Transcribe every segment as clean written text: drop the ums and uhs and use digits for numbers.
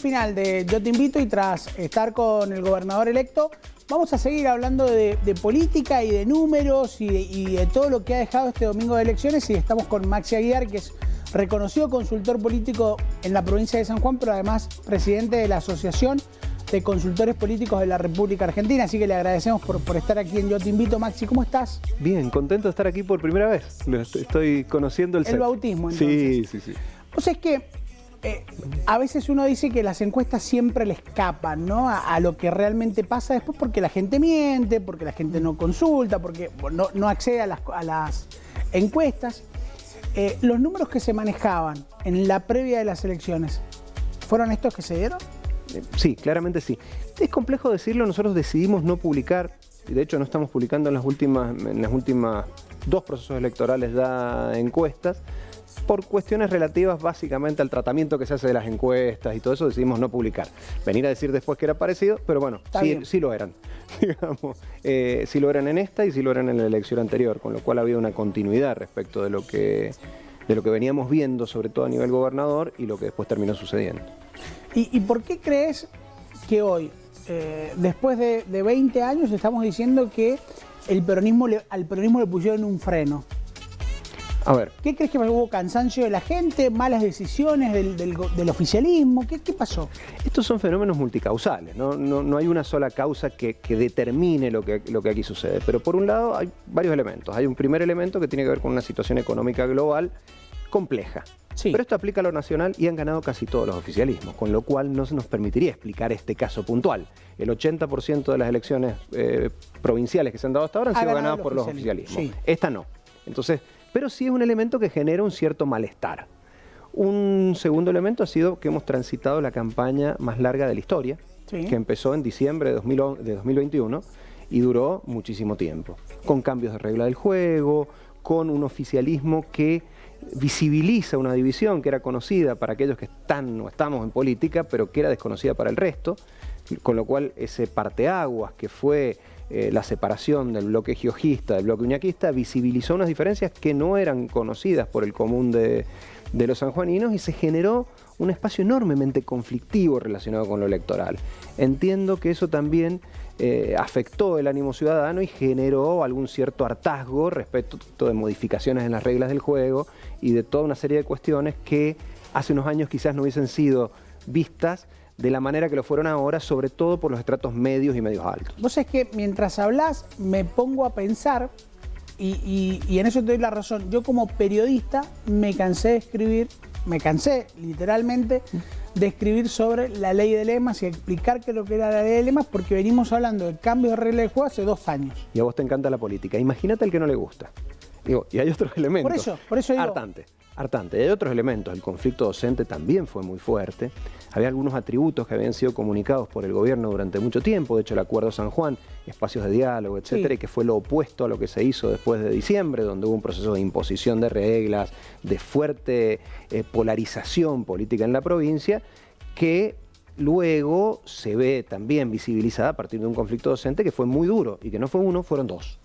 final de Yo Te Invito y tras estar con el gobernador electo, vamos a seguir hablando de política y de números y de todo lo que ha dejado este domingo de elecciones. Y estamos con Maxi Aguiar, que es reconocido consultor político en la provincia de San Juan, pero además presidente de la Asociación de Consultores Políticos de la República Argentina. Así que le agradecemos por estar aquí en Yo Te Invito. Maxi, ¿cómo estás? Bien, contento de estar aquí por primera vez. Estoy conociendo el set. Bautismo, entonces. Sí. O sea, es que a veces uno dice que las encuestas siempre le escapan, ¿no? A lo que realmente pasa después, porque la gente miente, porque la gente no consulta, porque no accede a las encuestas. Los números que se manejaban en la previa de las elecciones, ¿fueron estos que se dieron? Sí, claramente sí. Es complejo decirlo, nosotros decidimos no publicar, y de hecho no estamos publicando en las últimas dos procesos electorales ya encuestas, por cuestiones relativas básicamente al tratamiento que se hace de las encuestas y todo eso, decidimos no publicar. Venir a decir después que era parecido, pero bueno, sí lo eran, digamos. Sí lo eran en esta y sí lo eran en la elección anterior, con lo cual ha habido una continuidad respecto de lo que veníamos viendo, sobre todo a nivel gobernador, y lo que después terminó sucediendo. ¿Y por qué crees que hoy, después de 20 años, estamos diciendo que al peronismo le pusieron un freno? A ver. ¿Qué crees que hubo? ¿Cansancio de la gente? ¿Malas decisiones del oficialismo? ¿Qué pasó? Estos son fenómenos multicausales, no hay una sola causa que determine lo que aquí sucede. Pero por un lado hay varios elementos. Hay un primer elemento que tiene que ver con una situación económica global compleja. Sí. Pero esto aplica a lo nacional y han ganado casi todos los oficialismos, con lo cual no se nos permitiría explicar este caso puntual. El 80% de las elecciones provinciales que se han dado hasta ahora han sido ganadas por los oficialismos. Sí. Esta no. Entonces, pero sí es un elemento que genera un cierto malestar. Un segundo elemento ha sido que hemos transitado la campaña más larga de la historia, sí, que empezó en diciembre de 2021 y duró muchísimo tiempo, con cambios de regla del juego, con un oficialismo que visibiliza una división que era conocida para aquellos que están o estamos en política, pero que era desconocida para el resto, con lo cual ese parteaguas que fue la separación del bloque giojista del bloque uñaquista visibilizó unas diferencias que no eran conocidas por el común de los sanjuaninos y se generó un espacio enormemente conflictivo relacionado con lo electoral. Entiendo que eso también afectó el ánimo ciudadano y generó algún cierto hartazgo respecto de modificaciones en las reglas del juego y de toda una serie de cuestiones que hace unos años quizás no hubiesen sido vistas de la manera que lo fueron ahora, sobre todo por los estratos medios y medios altos. Vos sabés que mientras hablás me pongo a pensar, y en eso te doy la razón, yo como periodista me cansé literalmente de escribir sobre la ley de lemas y explicar qué es lo que era la ley de lemas, porque venimos hablando de cambio de regla de juego hace 2 años. Y a vos te encanta la política, imagínate al que no le gusta. Digo, y hay otros elementos. Por eso digo. Hartante. Y hay otros elementos. El conflicto docente también fue muy fuerte. Había algunos atributos que habían sido comunicados por el gobierno durante mucho tiempo. De hecho, el Acuerdo San Juan, espacios de diálogo, etcétera, sí, y que fue lo opuesto a lo que se hizo después de diciembre, donde hubo un proceso de imposición de reglas, de fuerte polarización política en la provincia, que luego se ve también visibilizada a partir de un conflicto docente que fue muy duro y que no fue uno, fueron 2.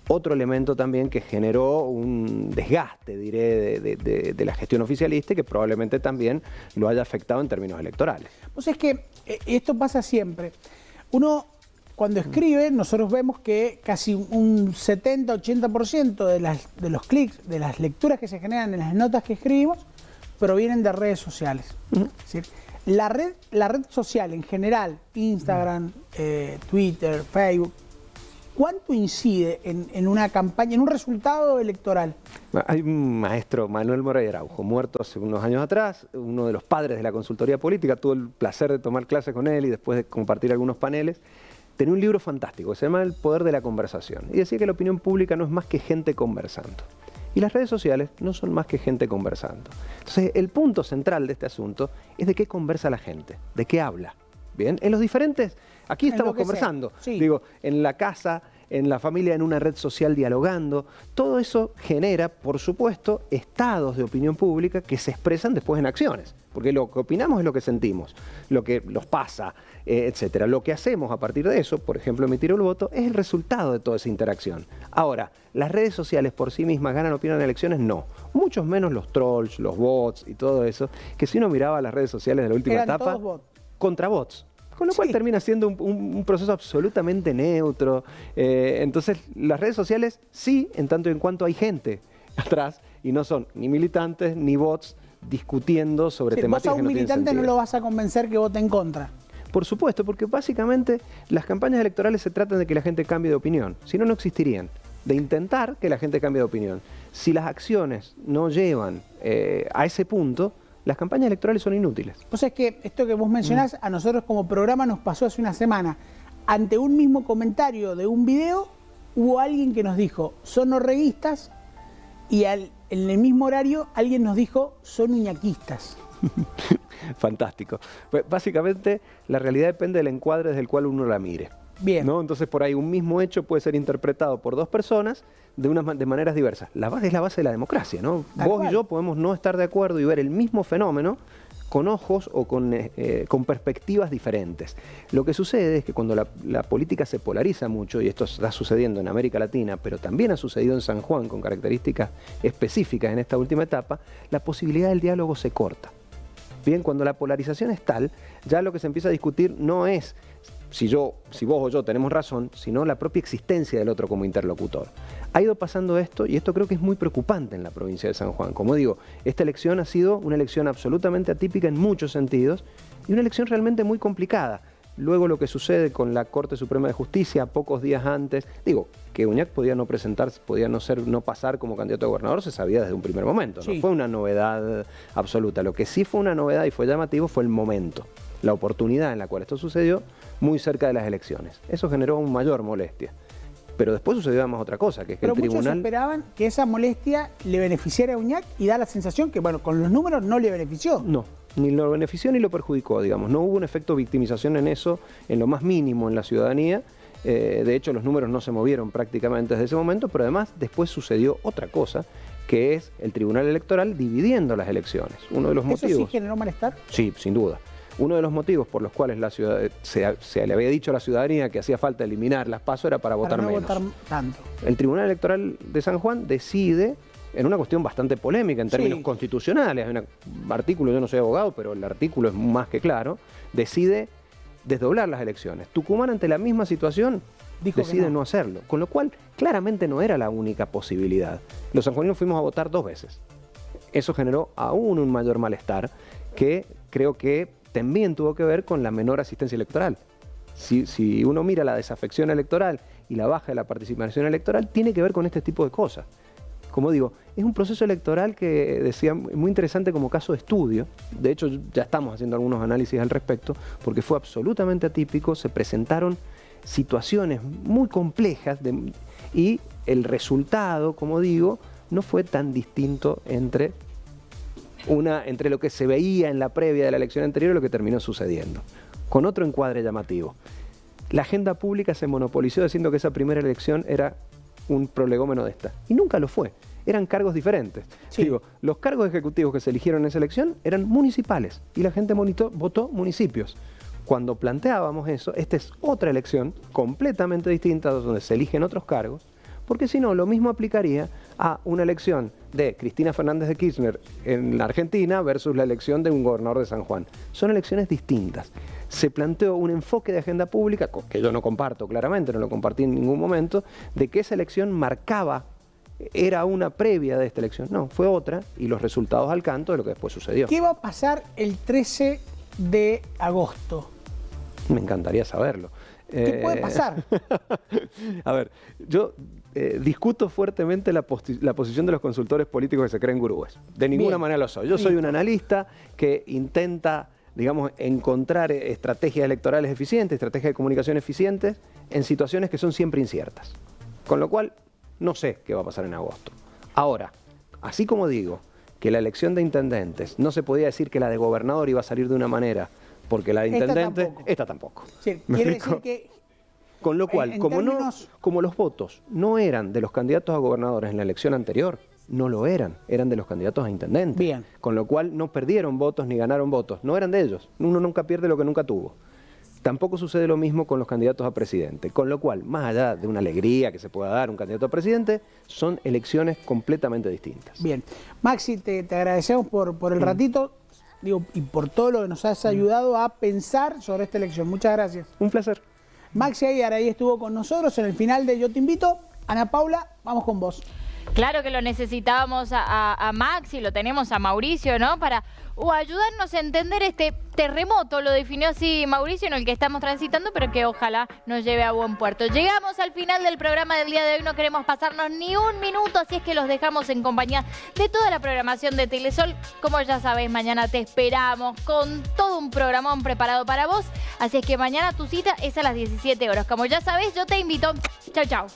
Otro elemento también que generó un desgaste, diré, de la gestión oficialista y que probablemente también lo haya afectado en términos electorales. Pues es que esto pasa siempre. Uno, cuando escribe, nosotros vemos que casi un 70-80% de los clics, de las lecturas que se generan en las notas que escribimos, provienen de redes sociales. Es decir, la red social en general, Instagram, Twitter, Facebook, ¿cuánto incide en una campaña, en un resultado electoral? Hay un maestro, Manuel Moray Araujo, muerto hace unos años atrás, uno de los padres de la consultoría política. Tuve el placer de tomar clases con él y después de compartir algunos paneles. Tenía un libro fantástico que se llama El Poder de la Conversación. Y decía que la opinión pública no es más que gente conversando. Y las redes sociales no son más que gente conversando. Entonces, el punto central de este asunto es de qué conversa la gente, de qué habla. Bien, en los diferentes, aquí estamos conversando, sí, digo, en la casa, en la familia, en una red social dialogando, todo eso genera, por supuesto, estados de opinión pública que se expresan después en acciones. porque lo que opinamos es lo que sentimos, lo que nos pasa, etcétera. Lo que hacemos a partir de eso, por ejemplo, emitir el voto, es el resultado de toda esa interacción. Ahora, ¿las redes sociales por sí mismas ganan opinión en elecciones? No. Muchos menos los trolls, los bots y todo eso, que si uno miraba las redes sociales de la última etapa, contra bots. Con lo cual termina siendo un proceso absolutamente neutro. Entonces, las redes sociales sí, en tanto y en cuanto hay gente atrás, y no son ni militantes ni bots discutiendo sobre temáticas vos a un militante no lo vas a convencer que vote en contra. Por supuesto, porque básicamente las campañas electorales se tratan de que la gente cambie de opinión, si no, no existirían. De intentar que la gente cambie de opinión. Si las acciones no llevan a ese punto, las campañas electorales son inútiles. O sea, es que esto que vos mencionás, a nosotros como programa nos pasó hace una semana. Ante un mismo comentario de un video, hubo alguien que nos dijo, son orreguistas, y en el mismo horario alguien nos dijo, son uñaquistas. Fantástico. Pues, básicamente, la realidad depende del encuadre desde el cual uno la mire. Bien. ¿No? Entonces, por ahí un mismo hecho puede ser interpretado por dos personas de maneras diversas. Es la base de la democracia, ¿no? Vos y yo podemos no estar de acuerdo y ver el mismo fenómeno con ojos o con perspectivas diferentes. Lo que sucede es que cuando la política se polariza mucho, y esto está sucediendo en América Latina, pero también ha sucedido en San Juan con características específicas en esta última etapa, la posibilidad del diálogo se corta. Bien, cuando la polarización es tal, ya lo que se empieza a discutir no es si vos o yo tenemos razón, sino la propia existencia del otro como interlocutor. Ha ido pasando esto, y esto creo que es muy preocupante en la provincia de San Juan. Como digo, esta elección ha sido una elección absolutamente atípica en muchos sentidos, y una elección realmente muy complicada. Luego lo que sucede con la Corte Suprema de Justicia, pocos días antes, que Uñac podía no presentarse, podía no pasar como candidato a gobernador, se sabía desde un primer momento, no fue una novedad absoluta. Lo que sí fue una novedad y fue llamativo fue el momento, la oportunidad en la cual esto sucedió muy cerca de las elecciones. Eso generó aún mayor molestia. Pero después sucedió además otra cosa, que es que el tribunal... Pero muchos esperaban que esa molestia le beneficiara a Uñac, y da la sensación que, bueno, con los números no le benefició. No, ni lo benefició ni lo perjudicó, digamos. No hubo un efecto victimización en eso, en lo más mínimo en la ciudadanía. De hecho, los números no se movieron prácticamente desde ese momento, pero además después sucedió otra cosa, que es el Tribunal Electoral dividiendo las elecciones. Uno de los motivos... ¿Eso sí generó malestar? Sí, sin duda. Uno de los motivos por los cuales la ciudad, se le había dicho a la ciudadanía que hacía falta eliminar las PASO era para votar menos. Votar tanto. El Tribunal Electoral de San Juan decide, en una cuestión bastante polémica en términos constitucionales, hay un artículo, yo no soy abogado, pero el artículo es más que claro, decide desdoblar las elecciones. Tucumán, ante la misma situación, decide no hacerlo, con lo cual claramente no era la única posibilidad. Los sanjuaninos fuimos a votar 2 veces. Eso generó aún un mayor malestar, que creo que también tuvo que ver con la menor asistencia electoral. Si uno mira la desafección electoral y la baja de la participación electoral, tiene que ver con este tipo de cosas. Como digo, es un proceso electoral que decía muy interesante como caso de estudio. De hecho, ya estamos haciendo algunos análisis al respecto, porque fue absolutamente atípico, se presentaron situaciones muy complejas y el resultado, como digo, no fue tan distinto entre lo que se veía en la previa de la elección anterior y lo que terminó sucediendo. Con otro encuadre llamativo. La agenda pública se monopolizó diciendo que esa primera elección era un prolegómeno de esta. Y nunca lo fue. Eran cargos diferentes. Sí. Los cargos ejecutivos que se eligieron en esa elección eran municipales y la gente votó municipios. Cuando planteábamos eso, esta es otra elección completamente distinta donde se eligen otros cargos, porque si no, lo mismo aplicaría a una elección de Cristina Fernández de Kirchner en la Argentina versus la elección de un gobernador de San Juan. Son elecciones distintas. Se planteó un enfoque de agenda pública, que yo no comparto claramente, no lo compartí en ningún momento, de que esa elección era una previa de esta elección. No, fue otra, y los resultados al canto de lo que después sucedió. ¿Qué va a pasar el 13 de agosto? Me encantaría saberlo. ¿Qué puede pasar? A ver, yo discuto fuertemente la posición de los consultores políticos que se creen gurúes. De ninguna manera lo soy. Yo soy un analista que intenta, digamos, encontrar estrategias electorales eficientes, estrategias de comunicación eficientes en situaciones que son siempre inciertas. Con lo cual, no sé qué va a pasar en agosto. Ahora, así como digo que la elección de intendentes no se podía decir que la de gobernador iba a salir de una manera, porque la de intendente, esta tampoco. Sí, quiere decir que... Con lo cual, como los votos no eran de los candidatos a gobernadores en la elección anterior, no lo eran de los candidatos a intendente. Bien. Con lo cual no perdieron votos ni ganaron votos, no eran de ellos. Uno nunca pierde lo que nunca tuvo. Tampoco sucede lo mismo con los candidatos a presidente, con lo cual, más allá de una alegría que se pueda dar un candidato a presidente, son elecciones completamente distintas. Bien. Maxi, te agradecemos por el ratito, digo, y por todo lo que nos has ayudado a pensar sobre esta elección. Muchas gracias. Un placer. Maxi Aguiar ahí estuvo con nosotros en el final de Yo Te Invito. Ana Paula, vamos con vos. Claro que lo necesitábamos a Maxi, lo tenemos a Mauricio, ¿no? Para ayudarnos a entender este terremoto, lo definió así Mauricio, en el que estamos transitando, pero que ojalá nos lleve a buen puerto. Llegamos al final del programa del día de hoy, no queremos pasarnos ni un minuto, así es que los dejamos en compañía de toda la programación de Telesol. Como ya sabéis, mañana te esperamos con todo un programón preparado para vos, así es que mañana tu cita es a las 17 horas. Como ya sabéis, yo te invito. Chau, chau.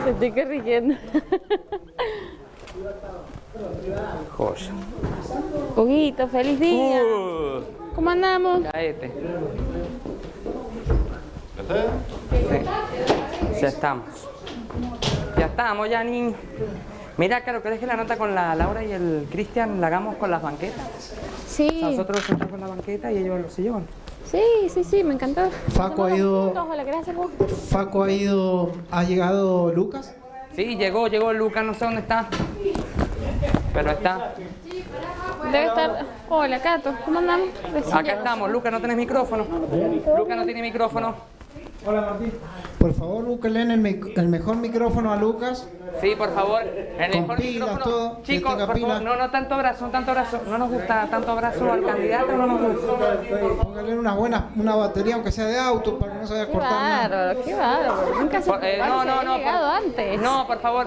Te estoy corrigiendo. Joya. Huguito, feliz día. ¿Cómo andamos? Caete. Sí. Ya estamos. Ya estamos, Janine. Mira, claro, ¿querés que la nota con la Laura y el Cristian la hagamos con las banquetas? Sí. O sea, nosotros nos sentamos con la banqueta y ellos los sillones. Sí, me encantó. Facu ha ido. ¿O la querés hacer vos? Facu ha ido. ¿Ha llegado Lucas? Sí, llegó Lucas, no sé dónde está. Pero está. Debe estar. Hola, Cato, ¿cómo andamos? Recién Acá llegó. estamos, Lucas no tenés micrófono. Lucas no tiene micrófono. Por favor, búsquenle el mejor micrófono a Lucas. Sí, por favor. El Con mejor pilas, micrófono. todo, que Chicos, tenga por favor, pilas. no tanto brazo. No nos gusta tanto brazo al candidato, no nos gusta. Pónganle una batería, aunque sea de auto, para que no se vaya a Qué cortar nada. bárbaro, qué bárbaro. Nunca se No, llegado antes. No, por favor.